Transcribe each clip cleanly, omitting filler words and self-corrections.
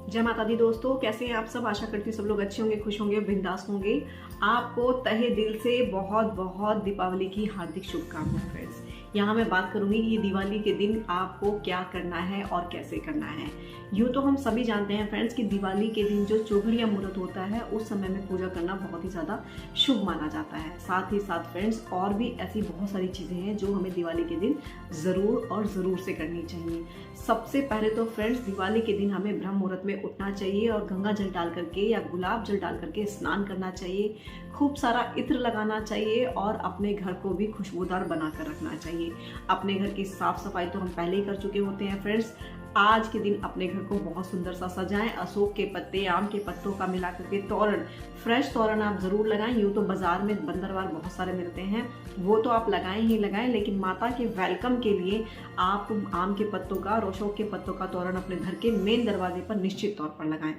जय माता दी दोस्तों, कैसे हैं आप सब। आशा करती हूँ सब लोग अच्छे होंगे, खुश होंगे, बिंदास होंगे। आपको तहे दिल से बहुत बहुत दीपावली की हार्दिक शुभकामनाएं फ्रेंड्स। यहाँ मैं बात करूंगी कि दिवाली के दिन आपको क्या करना है और कैसे करना है। यूँ तो हम सभी जानते हैं फ्रेंड्स कि दिवाली के दिन जो चौघड़िया मुहूर्त होता है उस समय में पूजा करना बहुत ही ज़्यादा शुभ माना जाता है। साथ ही साथ फ्रेंड्स और भी ऐसी बहुत सारी चीज़ें हैं जो हमें दिवाली के दिन ज़रूर और ज़रूर से करनी चाहिए। सबसे पहले तो फ्रेंड्स दिवाली के दिन हमें ब्रह्म मुहूर्त में उठना चाहिए और गंगा जल डाल करके या गुलाब जल डाल करके स्नान करना चाहिए। खूब सारा इत्र लगाना चाहिए और अपने घर को भी खुशबूदार बना कर रखना चाहिए। अपने घर की साफ सफाई तो हम पहले ही कर चुके होते हैं फ्रेंड्स। आज के दिन अपने घर को बहुत सुंदर सा सजाएं। अशोक के पत्ते, आम के पत्तों का मिला करके तोरण, फ्रेश तोरण आप जरूर लगाएं। यूँ तो बाजार में बंदरवार बहुत सारे मिलते हैं, वो तो आप लगाएं ही लगाएं, लेकिन माता के वेलकम के लिए आप आम के पत्तों का और अशोक के पत्तों का तोरण अपने घर के मेन दरवाजे पर निश्चित तौर पर लगाएं।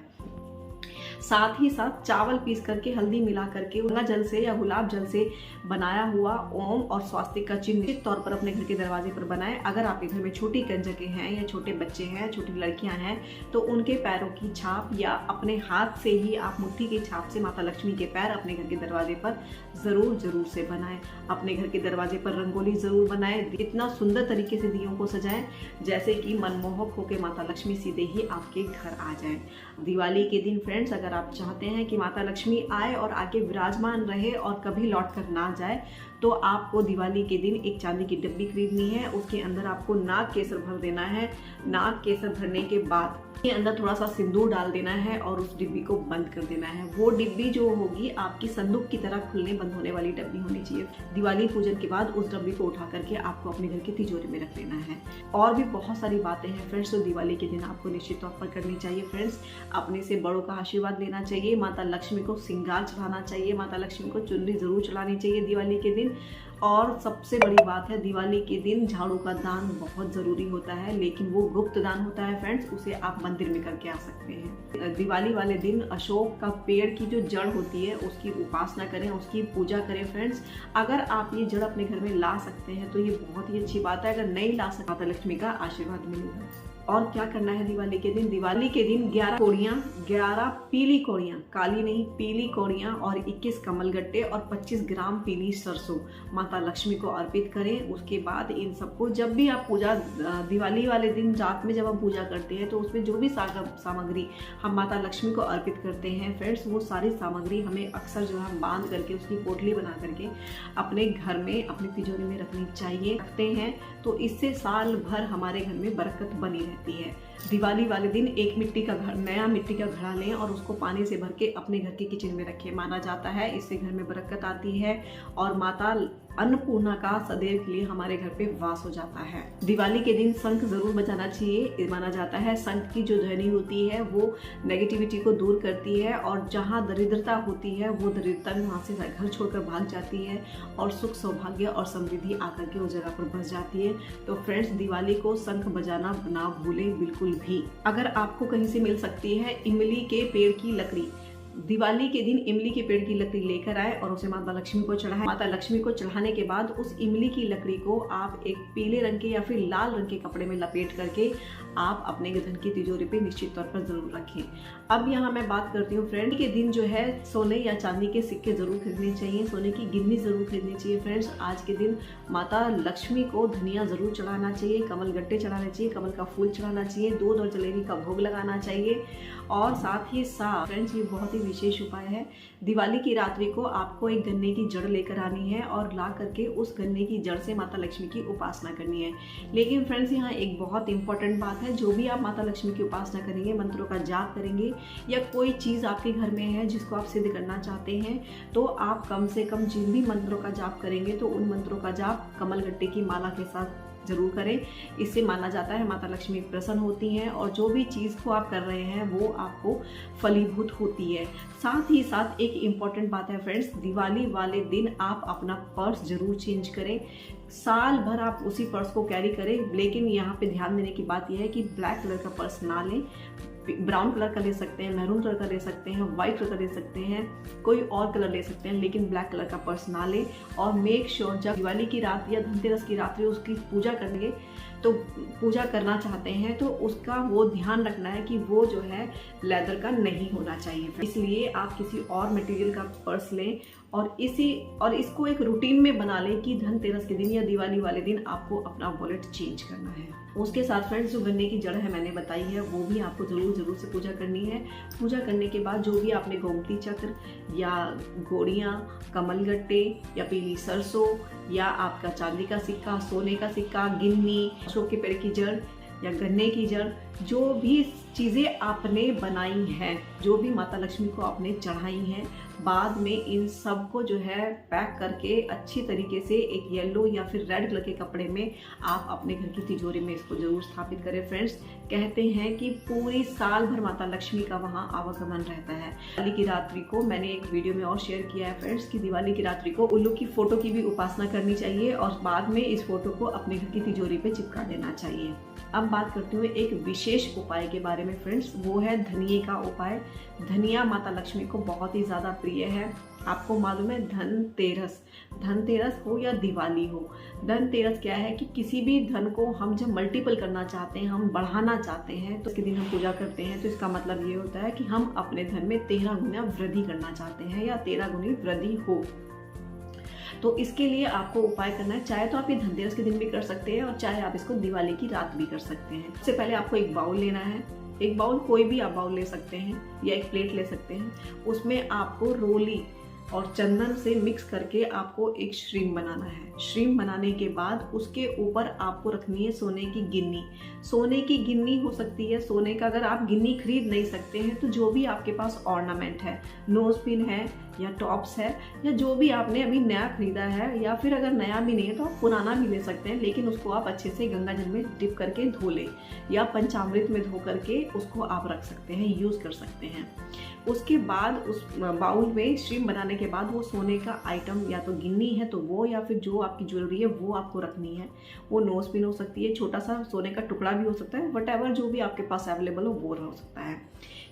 साथ ही साथ चावल पीस करके हल्दी मिला करके गंगा जल से या गुलाब जल से बनाया हुआ ओम और स्वास्तिक का चिन्ह निश्चित तौर पर अपने घर के दरवाजे पर बनाएं। अगर आपके घर में छोटी कंजकें हैं या छोटे बच्चे हैं, छोटी लड़कियां हैं, तो उनके पैरों की छाप या अपने हाथ से ही आप मुट्ठी की छाप से माता लक्ष्मी के पैर अपने घर के दरवाजे पर जरूर से बनाएं। अपने घर के दरवाजे पर रंगोली जरूर बनाएं। इतना सुंदर तरीके से दियों को सजाएं जैसे कि मनमोहक होकर माता लक्ष्मी सीधे ही आपके घर आ जाए। दिवाली के दिन फ्रेंड्स अगर आप चाहते हैं कि माता लक्ष्मी आए और आके विराजमान रहे और कभी लौट कर ना जाए, तो आपको दिवाली के दिन एक चांदी की डिब्बी खरीदनी है। उसके अंदर आपको नाग केसर भर देना है। नाग केसर भरने के बाद के अंदर थोड़ा सा सिंदूर डाल देना है और उस डिब्बी को बंद कर देना है। वो डिब्बी जो होगी आपकी संदूक की तरह खुलने बंद होने वाली डिब्बी होनी चाहिए। दिवाली पूजन के बाद उस डिब्बी को उठा करके आपको अपने घर की तिजोरी में रख लेना है। और भी बहुत सारी बातें हैं फ्रेंड्स जो दिवाली के दिन आपको निश्चित तौर पर करनी चाहिए फ्रेंड्स। अपने से बड़ों का आशीर्वाद लेना चाहिए। माता लक्ष्मी को श्रृंगार चढ़ाना चाहिए। माता लक्ष्मी को चुनरी जरूर चढ़ानी चाहिए दिवाली के दिन। और सबसे बड़ी बात है, दिवाली के दिन झाड़ू का दान बहुत ज़रूरी होता है, लेकिन वो गुप्त दान होता है फ्रेंड्स। उसे आप मंदिर में करके आ सकते हैं। दिवाली वाले दिन अशोक का पेड़ की जो जड़ होती है उसकी उपासना करें, उसकी पूजा करें फ्रेंड्स। अगर आप ये जड़ अपने घर में ला सकते हैं तो ये बहुत ही अच्छी बात है। अगर नहीं ला सकते, माता लक्ष्मी का आशीर्वाद मिलेगा। और क्या करना है दिवाली के दिन? दिवाली के दिन 11 कोड़ियाँ, 11 पीली कोड़ियाँ, काली नहीं पीली कोड़ियाँ और 21 कमलगट्टे और 25 ग्राम पीली सरसों माता लक्ष्मी को अर्पित करें। उसके बाद इन सबको जब भी आप पूजा दिवाली वाले दिन रात में जब हम पूजा करते हैं तो उसमें जो भी सामग्री हम माता लक्ष्मी को अर्पित करते हैं फ्रेंड्स, वो सारी सामग्री हमें अक्सर जो है बांध करके उसकी पोटली बना करके अपने घर में अपनी तिजोरी में रखनी चाहिए। रखते हैं तो इससे साल भर हमारे घर में बरकत बनी रहती है। दिवाली वाले दिन एक नया मिट्टी का घड़ा लें और उसको पानी से भर के अपने घर के किचन में रखें। माना जाता है इससे घर में बरकत आती है और माता अन्नपूर्णा का सदैव के लिए हमारे घर पे वास हो जाता है। दिवाली के दिन शंख जरूर बजाना चाहिए। माना जाता है शंख की जो ध्वनि होती है वो नेगेटिविटी को दूर करती है और जहाँ दरिद्रता होती है वो दरिद्रता भी वहाँ से घर छोड़कर भाग जाती है और सुख सौभाग्य और समृद्धि आकर के उस जगह पर बस जाती है। तो फ्रेंड्स दिवाली को शंख बजाना ना भूलें बिल्कुल भी। अगर आपको कहीं से मिल सकती है इमली के पेड़ की लकड़ी, दिवाली के दिन इमली के पेड़ की लकड़ी लेकर आए और उसे माता लक्ष्मी को चढ़ाएं। माता लक्ष्मी को चढ़ाने के बाद उस इमली की लकड़ी को आप एक पीले रंग के या फिर लाल रंग के कपड़े में लपेट करके आप अपने धन की तिजोरी पे निश्चित तौर पर जरूर रखें। अब यहाँ मैं बात करती हूँ फ्रेंड के दिन जो है सोने या चांदी के सिक्के जरूर खरीदने चाहिए, सोने की गिन्नी जरूर खरीदनी चाहिए फ्रेंड्स। आज के दिन माता लक्ष्मी को धनिया जरूर चढ़ाना चाहिए, कमल गट्टे चढ़ाने चाहिए, कमल का फूल चढ़ाना चाहिए, दूध और जलेबी का भोग लगाना चाहिए। और साथ ही साथ फ्रेंड्स ये बहुत ही विशेष उपाय है। दिवाली की रात्रि को आपको एक गन्ने की जड़ लेकर आनी है और ला करके उस गन्ने की जड़ से माता लक्ष्मी की उपासना करनी है। लेकिन फ्रेंड्स यहाँ एक बहुत इंपॉर्टेंट बात है, जो भी आप माता लक्ष्मी की उपासना करेंगे, मंत्रों का जाप करेंगे या कोई चीज़ आपके घर में है जिसको आप सिद्ध करना चाहते हैं, तो आप कम से कम जिन भी मंत्रों का जाप करेंगे तो उन मंत्रों का जाप कमलगट्टे की माला के साथ जरूर करें। इससे माना जाता है माता लक्ष्मी प्रसन्न होती हैं और जो भी चीज़ को आप कर रहे हैं वो आपको फलीभूत होती है। साथ ही साथ एक इम्पॉर्टेंट बात है फ्रेंड्स, दिवाली वाले दिन आप अपना पर्स जरूर चेंज करें। साल भर आप उसी पर्स को कैरी करें, लेकिन यहाँ पे ध्यान देने की बात यह है कि ब्लैक कलर का पर्स ना लें। ब्राउन कलर का ले सकते हैं, मैरून कलर का ले सकते हैं, व्हाइट कलर का ले सकते हैं, कोई और कलर ले सकते हैं, लेकिन ब्लैक कलर का पर्स ना लें। और मेक श्योर जब दिवाली की रात या धनतेरस की रात्रि उसकी पूजा करेंगे तो पूजा करना चाहते हैं तो उसका वो ध्यान रखना है कि वो जो है लेदर का नहीं होना चाहिए। इसलिए आप किसी और मटेरियल का पर्स लें और इसको एक रूटीन में बना लें कि धनतेरस के दिन या दिवाली वाले दिन आपको अपना वॉलेट चेंज करना है। उसके साथ फ्रेंड्स जो गन्ने की जड़ है मैंने बताई है वो भी आपको जरूर से पूजा करनी है। पूजा करने के बाद जो भी आपने गोमती चक्र या गोड़ियाँ, कमलगट्टे या पीली सरसों या आपका चांदी का सिक्का, सोने का सिक्का, गिन्नी, अशोक के पेड़ की जड़ या गन्ने की जड़, जो भी चीज़ें आपने बनाई हैं, जो भी माता लक्ष्मी को आपने चढ़ाई हैं, बाद में इन सब को जो है पैक करके अच्छी तरीके से एक येलो या फिर रेड कलर के कपड़े में आप अपने घर की तिजोरी में इसको जरूर स्थापित करें। फ्रेंड्स कहते हैं कि पूरी साल भर माता लक्ष्मी का वहाँ आवागमन रहता है। दिवाली की रात्रि को मैंने एक वीडियो में और शेयर किया है फ्रेंड्स कि दिवाली की रात्रि को उल्लू की फोटो की भी उपासना करनी चाहिए और बाद में इस फोटो को अपने घर की तिजोरी पे चिपका देना चाहिए। अब बात करते हुए एक विशेष उपाय के बारे में फ्रेंड्स, वो है धनिये का उपाय। धनिया माता लक्ष्मी को बहुत ही ज़्यादा प्रिय है। आपको मालूम है धनतेरस हो या दिवाली हो, धनतेरस क्या है कि किसी भी धन को हम जब मल्टीपल करना चाहते हैं, हम बढ़ाना चाहते हैं तो इसके दिन हम पूजा करते हैं। तो इसका मतलब ये होता है कि हम अपने धन में 13 गुना वृद्धि करना चाहते हैं या 13 गुनी वृद्धि हो। तो इसके लिए आपको उपाय करना है, चाहे तो आप ये धनतेरस के दिन भी कर सकते हैं और चाहे आप इसको दिवाली की रात भी कर सकते हैं। सबसे पहले आपको एक बाउल लेना है, एक बाउल कोई भी आप बाउल ले सकते हैं या एक प्लेट ले सकते हैं। उसमें आपको रोली और चंदन से मिक्स करके आपको एक श्रीम बनाना है। श्रीम बनाने के बाद उसके ऊपर आपको रखनी है सोने की गिन्नी। सोने की गिन्नी हो सकती है, सोने का अगर आप गिन्नी खरीद नहीं सकते हैं तो जो भी आपके पास ऑर्नामेंट है, नोज पिन है या टॉप्स है या जो भी आपने अभी नया खरीदा है, या फिर अगर नया भी नहीं है तो आप पुराना भी ले सकते हैं, लेकिन उसको आप अच्छे से गंगा जल में डिप करके धो लें या पंचामृत में धो करके उसको आप रख सकते हैं, यूज़ कर सकते हैं। उसके बाद उस बाउल में श्रीम बनाने के बाद वो सोने का आइटम या तो गिन्नी है तो वो, या फिर जो आपकी ज्वेलरी है वो आपको रखनी है। वो नोज पिन हो सकती है, छोटा सा सोने का टुकड़ा भी हो सकता है, वट जो भी आपके पास अवेलेबल हो वो हो सकता है,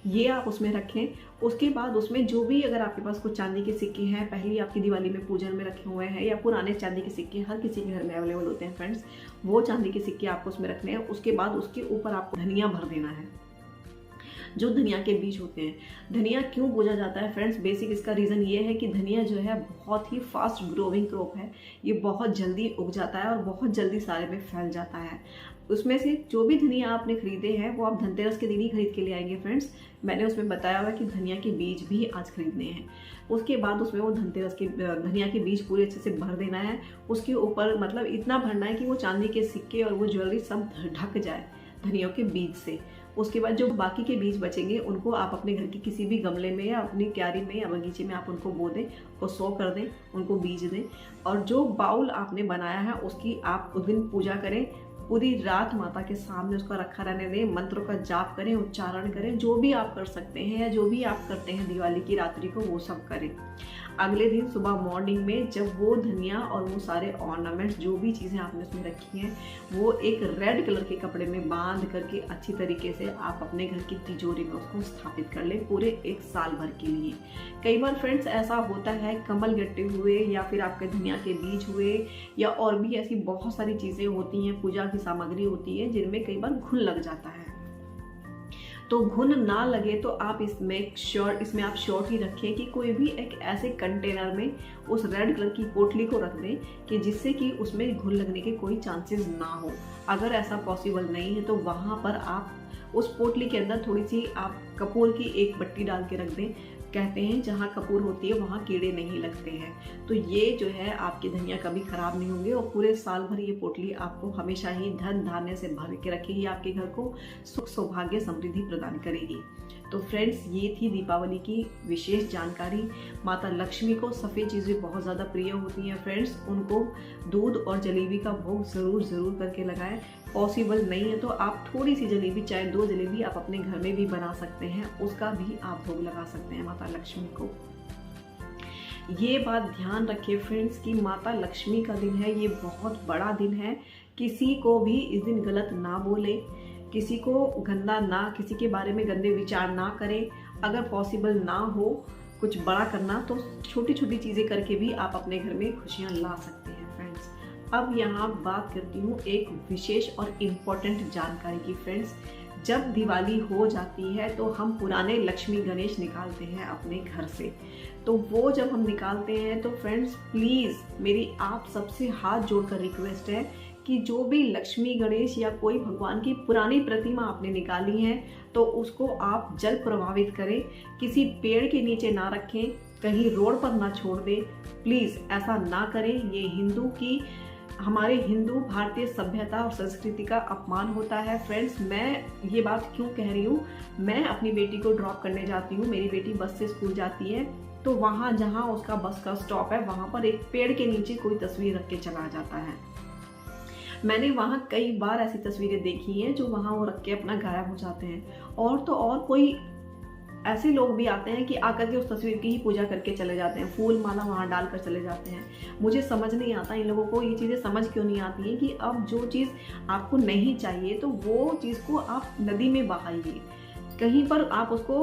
ये आप उसमें रखें। उसके बाद उसमें जो भी अगर आपके पास कुछ चांदी के सिक्के हैं, पहले आपकी दिवाली में पूजन में रखे हुए हैं, या पुराने चांदी के सिक्के हर किसी के घर में अवेलेबल होते हैं फ्रेंड्स, वो चांदी के सिक्के आपको उसमें रखने हैं। उसके बाद उसके ऊपर आपको धनिया भर देना है, जो धनिया के बीज होते हैं। धनिया क्यों बोया जाता है फ्रेंड्स, बेसिक इसका रीज़न ये है कि धनिया जो है बहुत ही फास्ट ग्रोइंग क्रॉप है, ये बहुत जल्दी उग जाता है और बहुत जल्दी सारे में फैल जाता है। उसमें से जो भी धनिया आपने खरीदे हैं वो आप धनतेरस के दिन ही खरीद के ले आएंगे फ्रेंड्स। मैंने उसमें बताया हुआ कि धनिया के बीज भी आज खरीदने हैं। उसके बाद उसमें वो धनतेरस के धनिया के बीज पूरे अच्छे से भर देना है। उसके ऊपर मतलब इतना भरना है कि वो चांदी के सिक्के और वो ज्वेलरी सब ढक जाए धनिया के बीज से। उसके बाद जो बाकी के बीज बचेंगे उनको आप अपने घर के किसी भी गमले में या अपनी क्यारी में या बगीचे में आप उनको बो दें और सो कर दें, उनको बीज दें। और जो बाउल आपने बनाया है उसकी आप उस दिन पूजा करें, पूरी रात माता के सामने उसका रखा रहने दें, मंत्रों का जाप करें, उच्चारण करें, जो भी आप कर सकते हैं या जो भी आप करते हैं दिवाली की रात्रि को वो सब करें। अगले दिन सुबह मॉर्निंग में जब वो धनिया और वो सारे ऑर्नामेंट्स जो भी चीज़ें आपने उसमें रखी हैं वो एक रेड कलर के कपड़े में बांध करके अच्छी तरीके से आप अपने घर की तिजोरी में उसको स्थापित कर लें पूरे एक साल भर के लिए। कई बार फ्रेंड्स ऐसा होता है, कमल गट्टे हुए या फिर आपके धनिया के बीज हुए या और भी ऐसी बहुत सारी चीज़ें होती हैं, पूजा की सामग्री होती है जिनमें कई बार घुन लग जाता है। तो घुन ना लगे तो आप इसमें आप श्योर ही रखें कि कोई भी एक ऐसे कंटेनर में उस रेड कलर की पोटली को रख दें कि जिससे कि उसमें घुन लगने के कोई चांसेस ना हो। अगर ऐसा पॉसिबल नहीं है तो वहाँ पर आप उस पोटली के अंदर थोड़ी सी आप कपूर की एक बट्टी डाल के रख दें। कहते हैं जहाँ कपूर होती है वहाँ कीड़े नहीं लगते हैं। तो ये जो है आपकी धनिया कभी खराब नहीं होंगे और पूरे साल भर ये पोटली आपको हमेशा ही धन धान्य से भर के रखेगी, आपके घर को सुख सौभाग्य समृद्धि प्रदान करेगी। तो फ्रेंड्स ये थी दीपावली की विशेष जानकारी। माता लक्ष्मी को सफ़ेद चीज़ें बहुत ज़्यादा प्रिय होती हैं फ्रेंड्स, उनको दूध और जलेबी का भोग ज़रूर करके लगाएं। पॉसिबल नहीं है तो आप थोड़ी सी जलेबी, चाहे 2 जलेबी आप अपने घर में भी बना सकते हैं, उसका भी आप भोग लगा सकते हैं माता लक्ष्मी को। ये बात ध्यान रखिए फ्रेंड्स कि माता लक्ष्मी का दिन है, ये बहुत बड़ा दिन है। किसी को भी इस दिन गलत ना बोले, किसी को गंदा ना, किसी के बारे में गंदे विचार ना करें। अगर पॉसिबल ना हो कुछ बड़ा करना तो छोटी छोटी चीज़ें करके भी आप अपने घर में खुशियाँ ला सकते हैं फ्रेंड्स। अब यहाँ बात करती हूँ एक विशेष और इम्पोर्टेंट जानकारी की फ्रेंड्स। जब दिवाली हो जाती है तो हम पुराने लक्ष्मी गणेश निकालते हैं अपने घर से। तो वो जब हम निकालते हैं तो फ्रेंड्स प्लीज़ मेरी आप सबसे हाथ जोड़कर रिक्वेस्ट है कि जो भी लक्ष्मी गणेश या कोई भगवान की पुरानी प्रतिमा आपने निकाली है तो उसको आप जल प्रभावित करें, किसी पेड़ के नीचे ना रखें, कहीं रोड पर ना छोड़ दें। प्लीज़ ऐसा ना करें। ये हमारे हिंदू भारतीय सभ्यता और संस्कृति का अपमान होता है फ्रेंड्स। मैं ये बात क्यों कह रही हूँ, मैं अपनी बेटी को ड्रॉप करने जाती हूँ, मेरी बेटी बस से स्कूल जाती है, तो वहाँ जहाँ उसका बस का स्टॉप है वहाँ पर एक पेड़ के नीचे कोई तस्वीर रख के चला जाता है। मैंने वहाँ कई बार ऐसी तस्वीरें देखी हैं जो वहाँ वो रख के अपना गायब हो जाते हैं। और तो और कोई ऐसे लोग भी आते हैं कि आकर के उस तस्वीर की ही पूजा करके चले जाते हैं, फूल माला वहाँ डालकर चले जाते हैं। मुझे समझ नहीं आता इन लोगों को ये चीज़ें समझ क्यों नहीं आती हैं कि अब जो चीज़ आपको नहीं चाहिए तो वो चीज़ को आप नदी में बहाइए। कहीं पर आप उसको,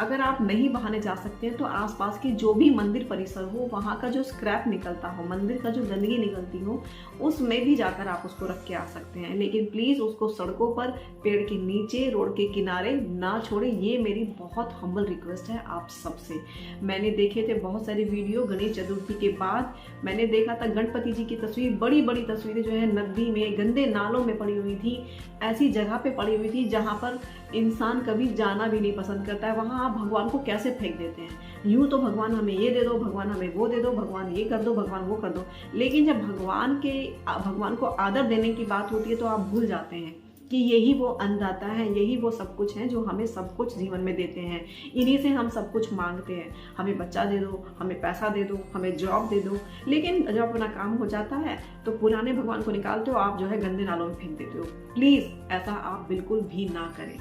अगर आप नहीं बहाने जा सकते हैं तो आसपास के जो भी मंदिर परिसर हो वहाँ का जो स्क्रैप निकलता हो, मंदिर का जो गंदगी निकलती हो, उसमें भी जाकर आप उसको रख के आ सकते हैं। लेकिन प्लीज़ उसको सड़कों पर, पेड़ के नीचे, रोड के किनारे ना छोड़ें। ये मेरी बहुत हम्बल रिक्वेस्ट है आप सबसे। मैंने देखे थे बहुत सारे वीडियो गणेश चतुर्थी के बाद, मैंने देखा था गणपति जी की तस्वीर, बड़ी बड़ी तस्वीरें जो है नदी में, गंदे नालों में पड़ी हुई थी, ऐसी जगह पे पड़ी हुई थी जहाँ पर इंसान कभी जाना भी नहीं पसंद करता है। वहाँ आप भगवान को कैसे फेंक देते हैं? यूँ तो भगवान हमें ये दे दो, भगवान हमें वो दे दो, भगवान ये कर दो, भगवान वो कर दो, लेकिन जब भगवान को आदर देने की बात होती है तो आप भूल जाते हैं कि यही वो अन्नदाता है, यही वो सब कुछ है जो हमें सब कुछ जीवन में देते हैं। इन्हीं से हम सब कुछ मांगते हैं, हमें बच्चा दे दो, हमें पैसा दे दो, हमें जॉब दे दो, लेकिन जब अपना काम हो जाता है तो पुराने भगवान को निकालते हो, आप जो है गंदे नालों में फेंक देते हो। प्लीज़ ऐसा आप बिल्कुल भी ना करें।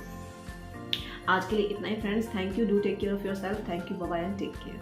आज के लिए इतना ही friends. Thank you. Do take care of yourself. Thank you. Bye bye and take care.